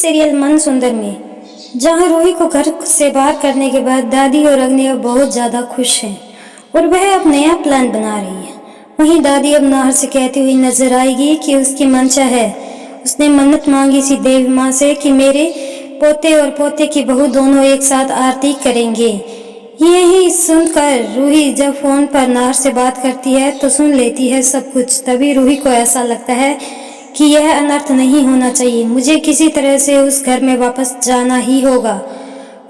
Serial मन सुंदर में जहां रूही को घर से बाहर करने के बाद दादी और अग्नि बहुत ज्यादा खुश हैं और वह अब नया प्लान बना रही है। वहीं दादी अब नाहर से कहती हुई नजर आएगी कि उसकी मंशा है, उसने मन्नत मांगी थी देवी माँ से कि मेरे पोते और पोते की बहू दोनों एक साथ आरती करेंगे। यही सुनकर रूही जब फोन पर नाहर से बात करती है तो सुन लेती है सब कुछ। तभी रूही को ऐसा लगता है कि यह अनर्थ नहीं होना चाहिए, मुझे किसी तरह से उस घर में वापस जाना ही होगा।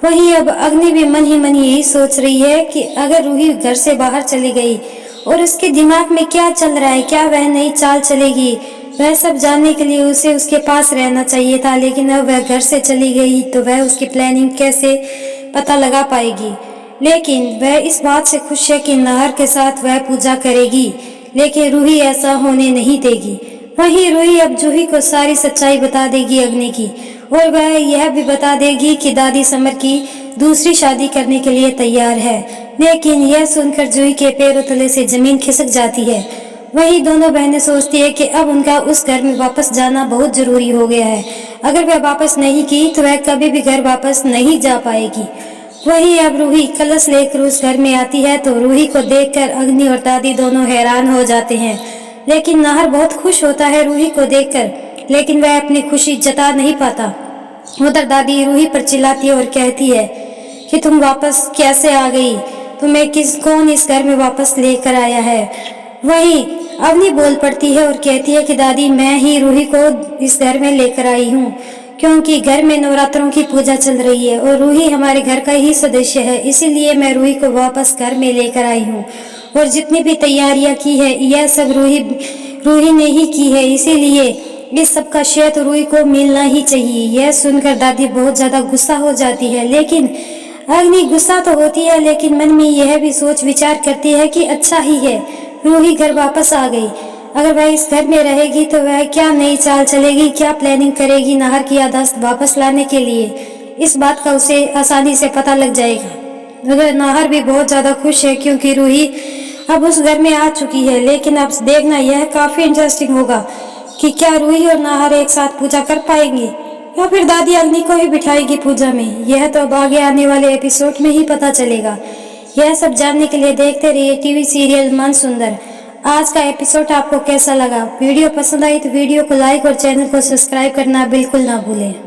वहीं अब अग्नि भी मन ही मन यही सोच रही है कि अगर रूही घर से बाहर चली गई और उसके दिमाग में क्या चल रहा है, क्या वह नई चाल चलेगी, वह सब जानने के लिए उसे उसके पास रहना चाहिए था। लेकिन अब वह घर से चली गई तो वह उसकी प्लानिंग कैसे पता लगा पाएगी। लेकिन वह इस बात से खुश है कि नाहर के साथ वह पूजा करेगी, लेकिन रूही ऐसा होने नहीं देगी। वहीं रूही अब जूही को सारी सच्चाई बता देगी अग्नि की, और वह यह भी बता देगी कि दादी समर की दूसरी शादी करने के लिए तैयार है। लेकिन यह सुनकर जूही के पैरों तले से जमीन खिसक जाती है। वहीं दोनों बहनें सोचती है कि अब उनका उस घर में वापस जाना बहुत जरूरी हो गया है। अगर वह वापस नहीं की तो वह कभी भी घर वापस नहीं जा पाएगी। वहीं अब रूही कलश लेकर उस घर में आती है तो रूही को देखकर अग्नि और दादी दोनों हैरान हो जाते हैं। लेकिन नाहर बहुत खुश होता है रूही को देखकर, लेकिन वह अपनी खुशी जता नहीं पाता। उधर दादी रूही पर चिल्लाती है और कहती है कि तुम वापस कैसे आ गई, तुम्हें कौन इस घर में वापस लेकर आया है। वहीं अग्नि बोल पड़ती है और कहती है कि दादी मैं ही रूही को इस घर में लेकर आई हूँ, क्योंकि घर में नवरात्रों की पूजा चल रही है और रूही हमारे घर का ही सदस्य है, इसीलिए मैं रूही को वापस घर में लेकर आई हूँ। और जितनी भी तैयारियां की है यह सब रूही ने ही की है, इसीलिए इस सब का श्रेय तो रूही को मिलना ही चाहिए। यह सुनकर दादी बहुत ज्यादा गुस्सा हो जाती है। लेकिन अग्नि गुस्सा तो होती है, लेकिन मन में यह भी सोच विचार करती है कि अच्छा ही है रूही घर वापस आ गई। अगर वह इस घर में रहेगी तो वह क्या नई चाल चलेगी, क्या प्लानिंग करेगी नाहर की याददाश्त वापस लाने के लिए, इस बात का उसे आसानी से पता लग जाएगा। मगर नाहर भी बहुत ज्यादा खुश है क्योंकि रूही अब उस घर में आ चुकी है। लेकिन अब देखना यह काफी इंटरेस्टिंग होगा कि क्या रूही और नाहर एक साथ पूजा कर पाएंगे या फिर दादी अग्नि को ही बिठाएगी पूजा में। यह तो अब आगे आने वाले एपिसोड में ही पता चलेगा। यह सब जानने के लिए देखते रहिए टीवी सीरियल मन सुंदर। आज का एपिसोड आपको कैसा लगा? वीडियो पसंद आई तो वीडियो को लाइक और चैनल को सब्सक्राइब करना बिल्कुल ना भूलें।